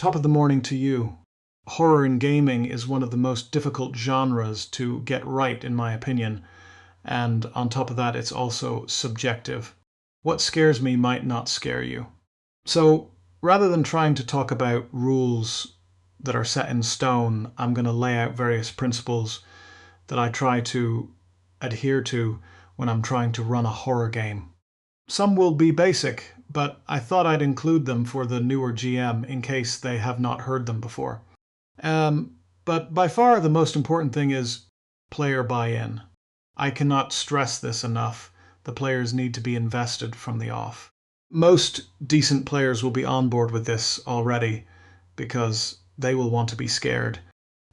Top of the morning to you. Horror in gaming is one of the most difficult genres to get right, in my opinion, and on top of that, it's also subjective. What scares me might not scare you. So, rather than trying to talk about rules that are set in stone, I'm going to lay out various principles that I try to adhere to when I'm trying to run a horror game. Some will be basic, but I thought I'd include them for the newer GM in case they have not heard them before. But by far the most important thing is player buy-in. I cannot stress this enough. The players need to be invested from the off. Most decent players will be on board with this already because they will want to be scared,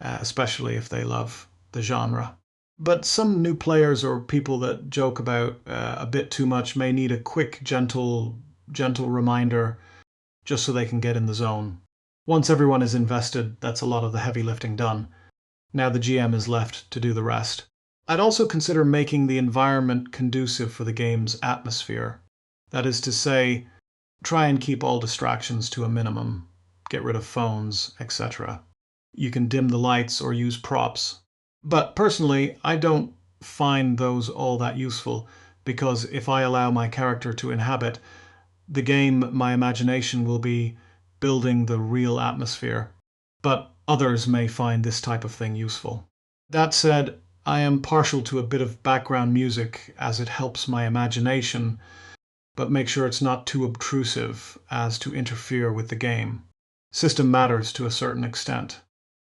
especially if they love the genre. But some new players or people that joke about a bit too much may need a quick, gentle reminder just so they can get in the zone. Once everyone is invested, that's a lot of the heavy lifting done. Now the GM is left to do the rest. I'd also consider making the environment conducive for the game's atmosphere. That is to say, try and keep all distractions to a minimum. Get rid of phones, etc. You can dim the lights or use props. But personally, I don't find those all that useful because if I allow my character to inhabit the game, my imagination will be building the real atmosphere. But others may find this type of thing useful. That said, I am partial to a bit of background music as it helps my imagination, but make sure it's not too obtrusive as to interfere with the game. System matters to a certain extent.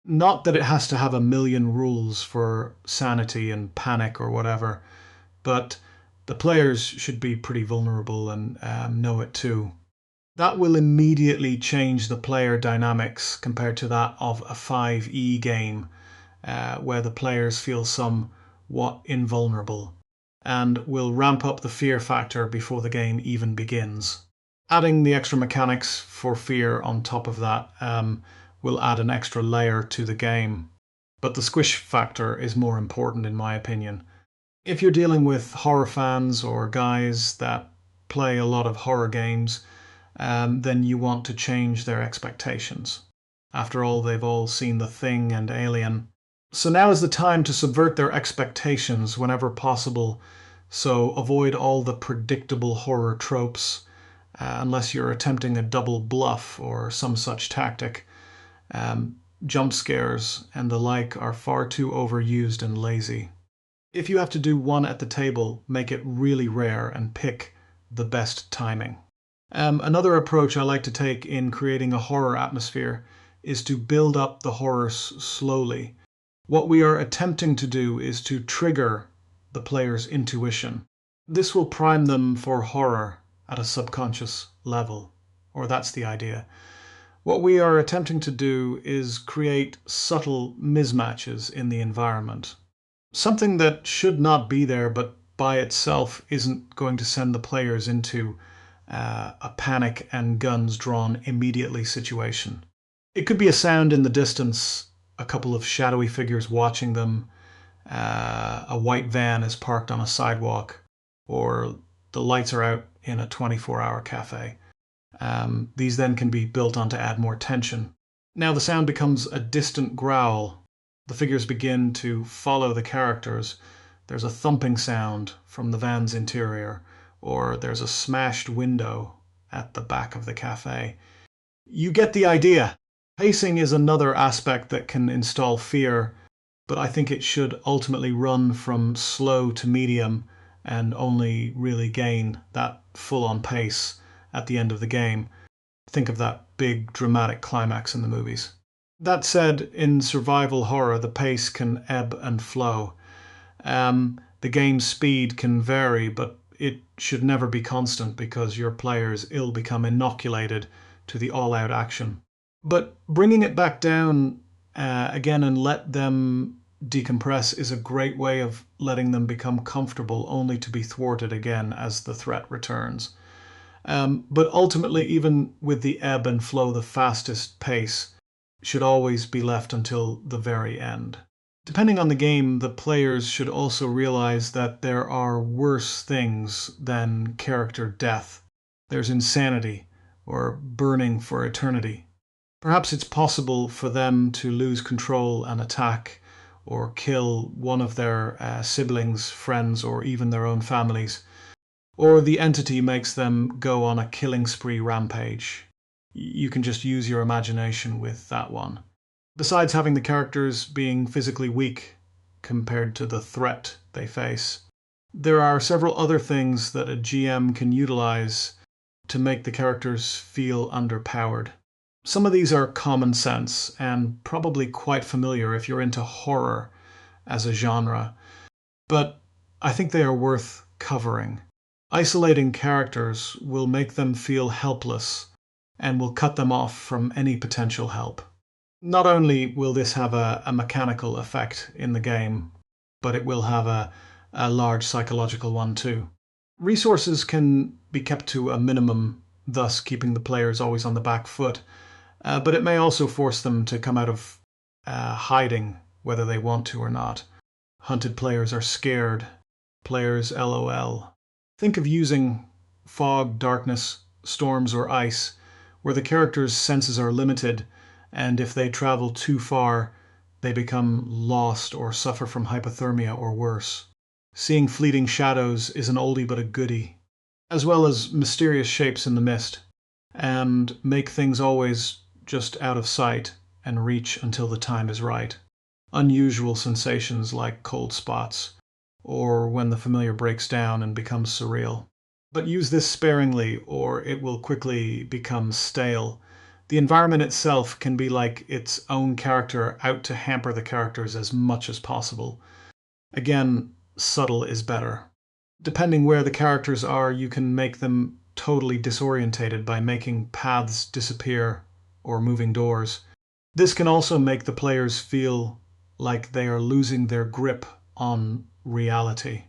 Not that it has to have a million rules for sanity and panic or whatever, but the players should be pretty vulnerable and know it too. That will immediately change the player dynamics compared to that of a 5e game, where the players feel somewhat invulnerable, and will ramp up the fear factor before the game even begins. Adding the extra mechanics for fear on top of that will add an extra layer to the game. But the squish factor is more important in my opinion. If you're dealing with horror fans or guys that play a lot of horror games, then you want to change their expectations. After all, they've all seen The Thing and Alien. So now is the time to subvert their expectations whenever possible, so avoid all the predictable horror tropes, unless you're attempting a double bluff or some such tactic. Jump scares and the like are far too overused and lazy. If you have to do one at the table, make it really rare and pick the best timing. Another approach I like to take in creating a horror atmosphere is to build up the horror slowly. What we are attempting to do is to trigger the player's intuition. This will prime them for horror at a subconscious level, or that's the idea. What we are attempting to do is create subtle mismatches in the environment. Something that should not be there but by itself isn't going to send the players into a panic and guns drawn immediately situation. It could be a sound in the distance, a couple of shadowy figures watching them, a white van is parked on a sidewalk, or the lights are out in a 24-hour cafe. These then can be built on to add more tension. Now the sound becomes a distant growl. The figures begin to follow the characters. There's a thumping sound from the van's interior, or there's a smashed window at the back of the cafe. You get the idea. Pacing is another aspect that can install fear, but I think it should ultimately run from slow to medium and only really gain that full-on pace at the end of the game. Think of that big dramatic climax in the movies. That said, in survival horror, the pace can ebb and flow. The game's speed can vary, but it should never be constant because your players will become inoculated to the all-out action. But bringing it back down again and let them decompress is a great way of letting them become comfortable only to be thwarted again as the threat returns. But ultimately, even with the ebb and flow, the fastest pace should always be left until the very end. Depending on the game, the players should also realize that there are worse things than character death. There's insanity or burning for eternity. Perhaps it's possible for them to lose control and attack or kill one of their siblings, friends, or even their own families. Or the entity makes them go on a killing spree rampage. You can just use your imagination with that one. Besides having the characters being physically weak compared to the threat they face, there are several other things that a GM can utilize to make the characters feel underpowered. Some of these are common sense and probably quite familiar if you're into horror as a genre, but I think they are worth covering. Isolating characters will make them feel helpless and will cut them off from any potential help. Not only will this have a mechanical effect in the game, but it will have a large psychological one too. Resources can be kept to a minimum, thus keeping the players always on the back foot, but it may also force them to come out of hiding, whether they want to or not. Hunted players are scared. Players LOL. Think of using fog, darkness, storms, or ice, where the character's senses are limited, and if they travel too far, they become lost or suffer from hypothermia or worse. Seeing fleeting shadows is an oldie but a goodie, as well as mysterious shapes in the mist, and make things always just out of sight and reach until the time is right. Unusual sensations like cold spots, or when the familiar breaks down and becomes surreal. But use this sparingly, or it will quickly become stale. The environment itself can be like its own character out to hamper the characters as much as possible. Again, subtle is better. Depending where the characters are, you can make them totally disorientated by making paths disappear or moving doors. This can also make the players feel like they are losing their grip on reality.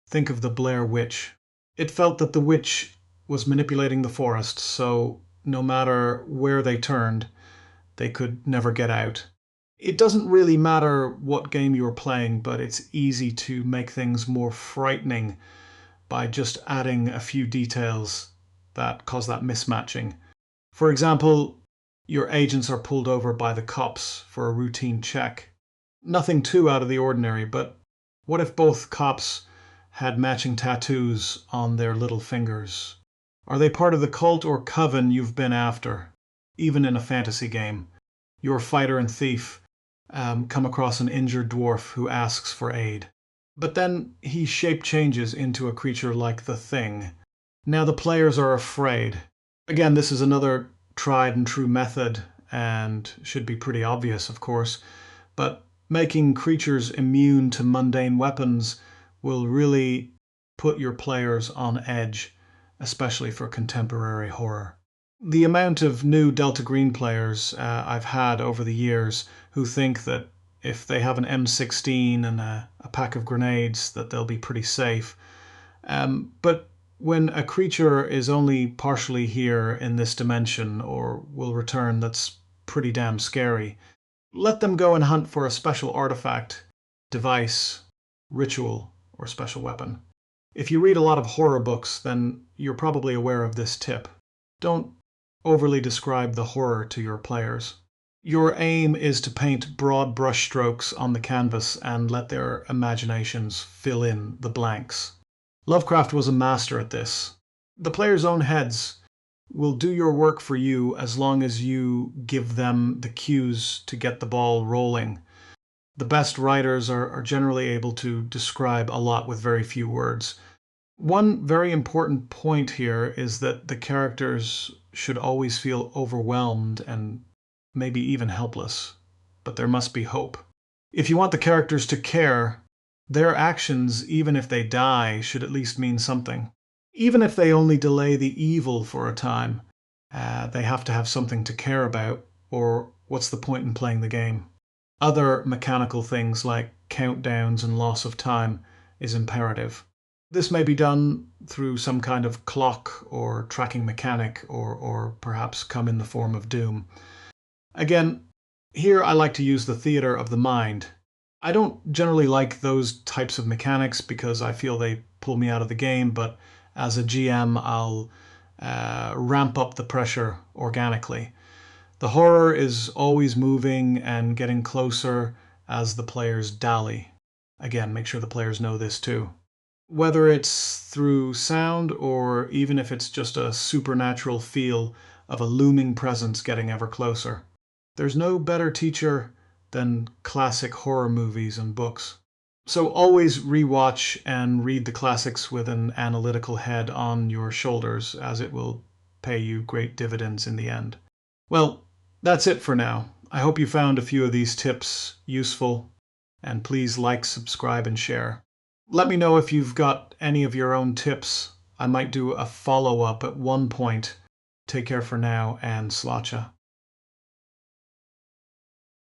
Think of the Blair Witch. It felt that the witch was manipulating the forest, so no matter where they turned, they could never get out. It doesn't really matter what game you're playing, but it's easy to make things more frightening by just adding a few details that cause that mismatching. For example, your agents are pulled over by the cops for a routine check. Nothing too out of the ordinary, but what if both cops had matching tattoos on their little fingers? Are they part of the cult or coven you've been after? Even in a fantasy game, your fighter and thief come across an injured dwarf who asks for aid. But then he shape changes into a creature like the Thing. Now the players are afraid. Again, this is another tried and true method and should be pretty obvious, of course, but making creatures immune to mundane weapons will really put your players on edge, especially for contemporary horror. The amount of new Delta Green players I've had over the years who think that if they have an M16 and a pack of grenades that they'll be pretty safe. But when a creature is only partially here in this dimension or will return, that's pretty damn scary. Let them go and hunt for a special artifact, device, ritual, or special weapon. If you read a lot of horror books, then you're probably aware of this tip. Don't overly describe the horror to your players. Your aim is to paint broad brushstrokes on the canvas and let their imaginations fill in the blanks. Lovecraft was a master at this. The players' own heads will do your work for you as long as you give them the cues to get the ball rolling. The best writers are generally able to describe a lot with very few words. One very important point here is that the characters should always feel overwhelmed and maybe even helpless, but there must be hope. If you want the characters to care, their actions, even if they die, should at least mean something. Even if they only delay the evil for a time, they have to have something to care about, or what's the point in playing the game? Other mechanical things like countdowns and loss of time is imperative. This may be done through some kind of clock or tracking mechanic, or perhaps come in the form of doom. Again, here I like to use the theater of the mind. I don't generally like those types of mechanics because I feel they pull me out of the game, but as a GM, I'll ramp up the pressure organically. The horror is always moving and getting closer as the players dally. Again, make sure the players know this too. Whether it's through sound or even if it's just a supernatural feel of a looming presence getting ever closer. There's no better teacher than classic horror movies and books. So always rewatch and read the classics with an analytical head on your shoulders, as it will pay you great dividends in the end. Well, that's it for now. I hope you found a few of these tips useful, and please like, subscribe, and share. Let me know if you've got any of your own tips. I might do a follow-up at one point. Take care for now, and Slacha.